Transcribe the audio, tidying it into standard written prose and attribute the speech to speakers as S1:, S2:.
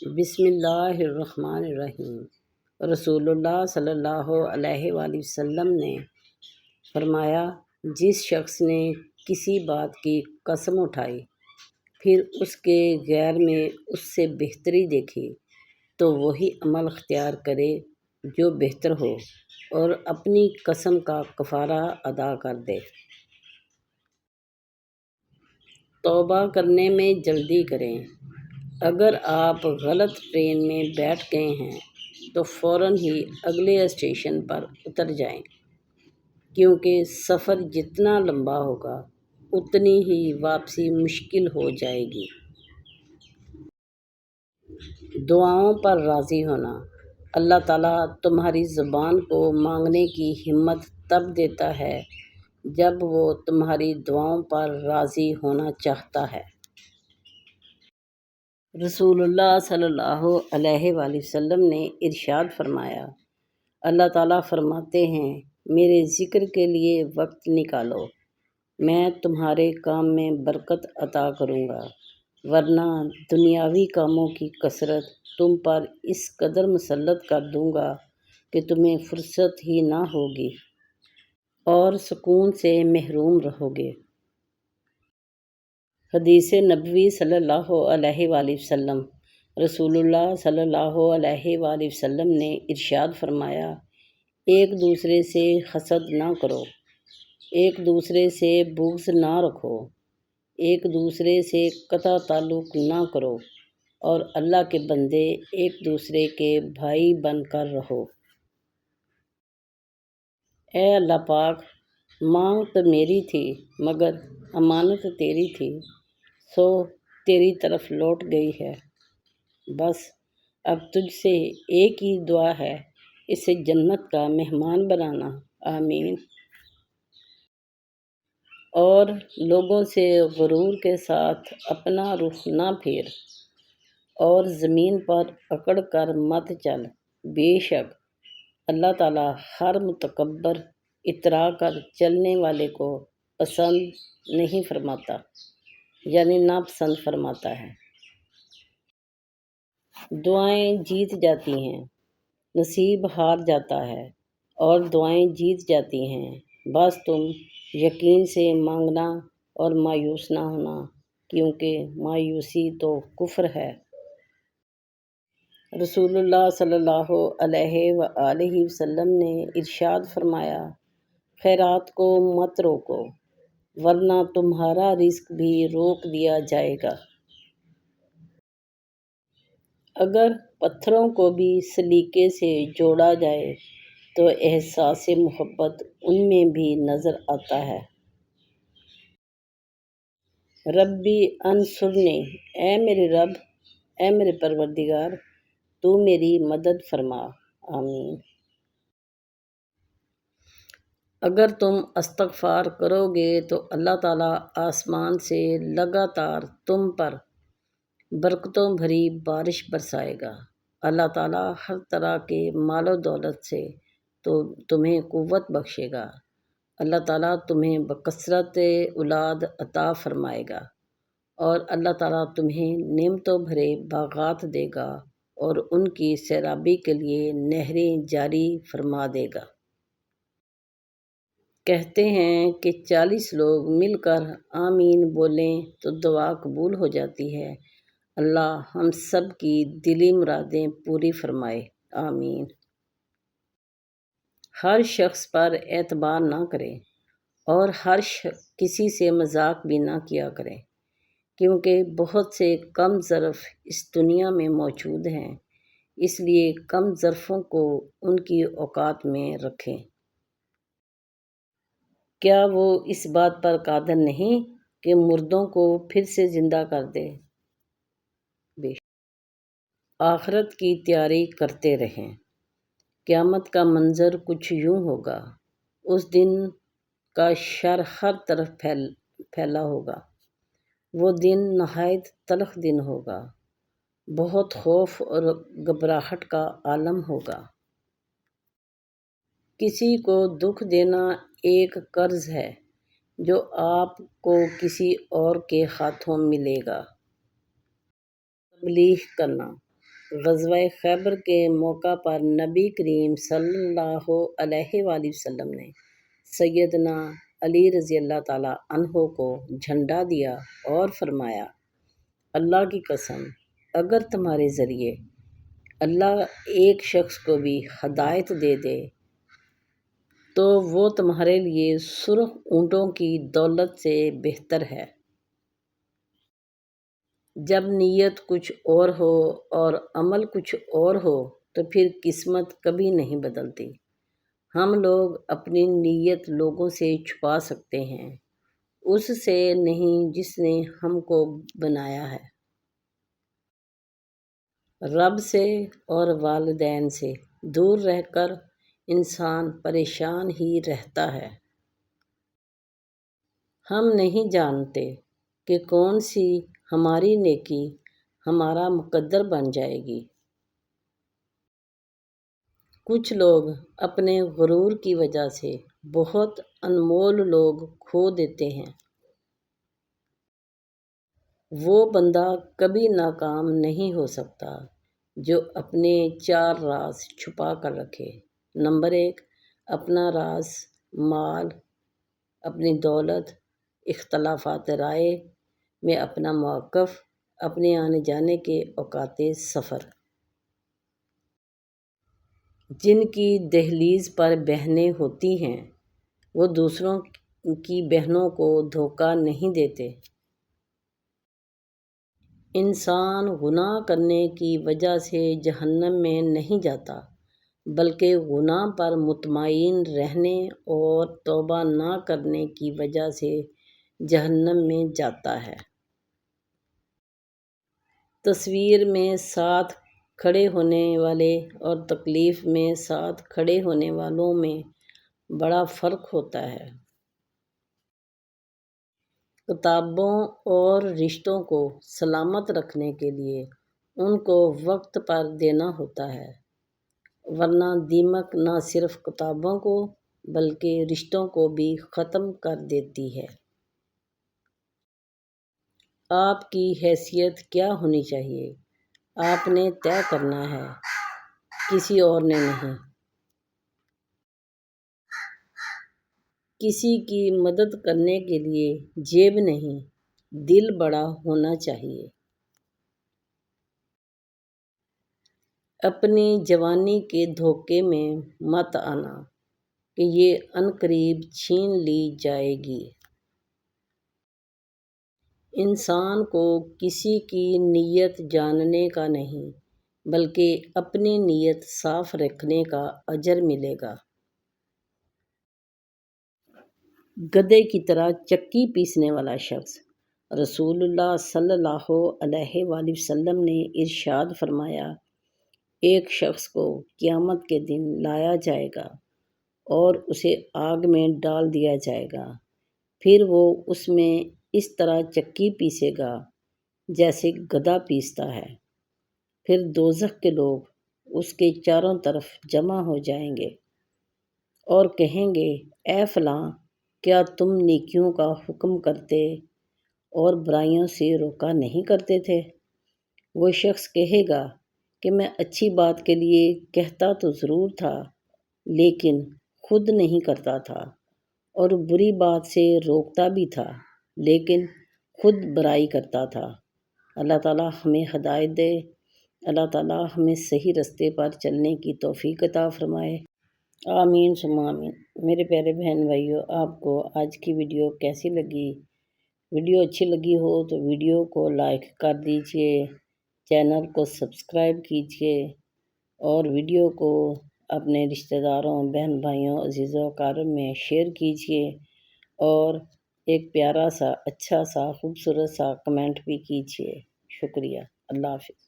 S1: بسم اللہ الرحمن الرحیم۔ رسول اللہ صلی اللہ علیہ وآلہ وسلم نے فرمایا، جس شخص نے کسی بات کی قسم اٹھائی پھر اس کے غیر میں اس سے بہتری دیکھی تو وہی عمل اختیار کرے جو بہتر ہو اور اپنی قسم کا کفارہ ادا کر دے۔ توبہ کرنے میں جلدی کریں۔ اگر آپ غلط ٹرین میں بیٹھ گئے ہیں تو فوراً ہی اگلے اسٹیشن پر اتر جائیں، کیونکہ سفر جتنا لمبا ہوگا اتنی ہی واپسی مشکل ہو جائے گی۔ دعاؤں پر راضی ہونا۔ اللہ تعالیٰ تمہاری زبان کو مانگنے کی ہمت تب دیتا ہے جب وہ تمہاری دعاؤں پر راضی ہونا چاہتا ہے۔ رسول اللہ صلی اللہ علیہ وآلہ وسلم نے ارشاد فرمایا، اللہ تعالیٰ فرماتے ہیں، میرے ذکر کے لیے وقت نکالو، میں تمہارے کام میں برکت عطا کروں گا، ورنہ دنیاوی کاموں کی کثرت تم پر اس قدر مسلط کر دوں گا کہ تمہیں فرصت ہی نہ ہوگی اور سکون سے محروم رہو گے۔ حدیث نبوی صلی اللہ علیہ وآلہ وسلم۔ رسول اللہ صلی اللہ علیہ وآلہ وسلم نے ارشاد فرمایا، ایک دوسرے سے حسد نہ کرو، ایک دوسرے سے بغض نہ رکھو، ایک دوسرے سے قطع تعلق نہ کرو اور اللہ کے بندے ایک دوسرے کے بھائی بن کر رہو۔ اے اللہ پاک، مانگ تو میری تھی مگر امانت تیری تھی، سو تیری طرف لوٹ گئی ہے۔ بس اب تجھ سے ایک ہی دعا ہے، اسے جنت کا مہمان بنانا، آمین۔ اور لوگوں سے غرور کے ساتھ اپنا رخ نہ پھیر اور زمین پر اکڑ کر مت چل، بے شک اللہ تعالیٰ ہر متکبر اترا کر چلنے والے کو پسند نہیں فرماتا، یعنی ناپسند فرماتا ہے۔ دعائیں جیت جاتی ہیں، نصیب ہار جاتا ہے، اور دعائیں جیت جاتی ہیں، بس تم یقین سے مانگنا اور مایوس نہ ہونا، کیونکہ مایوسی تو کفر ہے۔ رسول اللہ صلی اللہ علیہ وآلہ وسلم نے ارشاد فرمایا، خیرات کو مت روکو، ورنہ تمہارا رزق بھی روک دیا جائے گا۔ اگر پتھروں کو بھی سلیقے سے جوڑا جائے تو احساس محبت ان میں بھی نظر آتا ہے۔ ربی انصرنی، اے میرے رب، اے میرے پروردگار، تو میری مدد فرما، آمین۔ اگر تم استغفار کرو گے تو اللہ تعالیٰ آسمان سے لگاتار تم پر برکتوں بھری بارش برسائے گا۔ اللہ تعالیٰ ہر طرح کے مال و دولت سے تمہیں قوت بخشے گا۔ اللہ تعالیٰ تمہیں بکثرت اولاد عطا فرمائے گا، اور اللہ تعالیٰ تمہیں نعمتوں بھرے باغات دے گا اور ان کی سیرابی کے لیے نہریں جاری فرما دے گا۔ کہتے ہیں کہ 40 لوگ مل کر آمین بولیں تو دعا قبول ہو جاتی ہے۔ اللہ ہم سب کی دلی مرادیں پوری فرمائے، آمین۔ ہر شخص پر اعتبار نہ کریں اور کسی سے مذاق بھی نہ کیا کریں، کیونکہ بہت سے کم ظرف اس دنیا میں موجود ہیں، اس لیے کم ظرفوں کو ان کی اوقات میں رکھیں۔ کیا وہ اس بات پر قادر نہیں کہ مردوں کو پھر سے زندہ کر دے؟ آخرت کی تیاری کرتے رہیں۔ قیامت کا منظر کچھ یوں ہوگا، اس دن کا شر ہر طرف پھیلا ہوگا، وہ دن نہایت تلخ دن ہوگا، بہت خوف اور گھبراہٹ کا عالم ہوگا۔ کسی کو دکھ دینا ایک قرض ہے جو آپ کو کسی اور کے ہاتھوں ملے گا۔ تبلیغ کرنا۔ غزوہ خیبر کے موقع پر نبی کریم صلی اللہ علیہ وآلہ وسلم نے سیدنا علی رضی اللہ تعالیٰ عنہ کو جھنڈا دیا اور فرمایا، اللہ کی قسم، اگر تمہارے ذریعے اللہ ایک شخص کو بھی ہدایت دے دے تو وہ تمہارے لیے سرخ اونٹوں کی دولت سے بہتر ہے۔ جب نیت کچھ اور ہو اور عمل کچھ اور ہو تو پھر قسمت کبھی نہیں بدلتی۔ ہم لوگ اپنی نیت لوگوں سے چھپا سکتے ہیں، اس سے نہیں جس نے ہم کو بنایا ہے۔ رب سے اور والدین سے دور رہ کر انسان پریشان ہی رہتا ہے۔ ہم نہیں جانتے کہ کون سی ہماری نیکی ہمارا مقدر بن جائے گی۔ کچھ لوگ اپنے غرور کی وجہ سے بہت انمول لوگ کھو دیتے ہیں۔ وہ بندہ کبھی ناکام نہیں ہو سکتا جو اپنے 4 راز چھپا کر رکھے۔ نمبر 1، اپنا راز مال، اپنی دولت، اختلافات رائے میں اپنا موقف، اپنے آنے جانے کے اوقات سفر۔ جن کی دہلیز پر بہنیں ہوتی ہیں وہ دوسروں کی بہنوں کو دھوکہ نہیں دیتے۔ انسان گناہ کرنے کی وجہ سے جہنم میں نہیں جاتا بلکہ گناہ پر مطمئن رہنے اور توبہ نہ کرنے کی وجہ سے جہنم میں جاتا ہے۔ تصویر میں ساتھ کھڑے ہونے والے اور تکلیف میں ساتھ کھڑے ہونے والوں میں بڑا فرق ہوتا ہے۔ کتابوں اور رشتوں کو سلامت رکھنے کے لیے ان کو وقت پر دینا ہوتا ہے، ورنہ دیمک نہ صرف کتابوں کو بلکہ رشتوں کو بھی ختم کر دیتی ہے۔ آپ کی حیثیت کیا ہونی چاہیے، آپ نے طے کرنا ہے، کسی اور نے نہیں۔ کسی کی مدد کرنے کے لیے جیب نہیں، دل بڑا ہونا چاہیے۔ اپنی جوانی کے دھوکے میں مت آنا کہ یہ عنقریب چھین لی جائے گی۔ انسان کو کسی کی نیت جاننے کا نہیں بلکہ اپنی نیت صاف رکھنے کا اجر ملے گا۔ گدھے کی طرح چکی پیسنے والا شخص۔ رسول اللہ صلی اللہ علیہ وآلہ وسلم نے ارشاد فرمایا، ایک شخص کو قیامت کے دن لایا جائے گا اور اسے آگ میں ڈال دیا جائے گا، پھر وہ اس میں اس طرح چکی پیسے گا جیسے گدھا پیستا ہے، پھر دوزخ کے لوگ اس کے چاروں طرف جمع ہو جائیں گے اور کہیں گے، اے فلاں، کیا تم نیکیوں کا حکم کرتے اور برائیوں سے روکا نہیں کرتے تھے؟ وہ شخص کہے گا کہ میں اچھی بات کے لیے کہتا تو ضرور تھا لیکن خود نہیں کرتا تھا، اور بری بات سے روکتا بھی تھا لیکن خود برائی کرتا تھا۔ اللہ تعالیٰ ہمیں ہدایت دے، اللہ تعالیٰ ہمیں صحیح رستے پر چلنے کی توفیق عطا فرمائے۔ آمین ثم آمین۔ میرے پیارے بہن بھائیوں، آپ کو آج کی ویڈیو کیسی لگی؟ ویڈیو اچھی لگی ہو تو ویڈیو کو لائک کر دیجئے، چینل کو سبسکرائب کیجئے اور ویڈیو کو اپنے رشتہ داروں، بہن بھائیوں، عزیز و اقارب میں شیئر کیجئے اور ایک پیارا سا، اچھا سا، خوبصورت سا کمنٹ بھی کیجئے۔ شکریہ۔ اللہ حافظ۔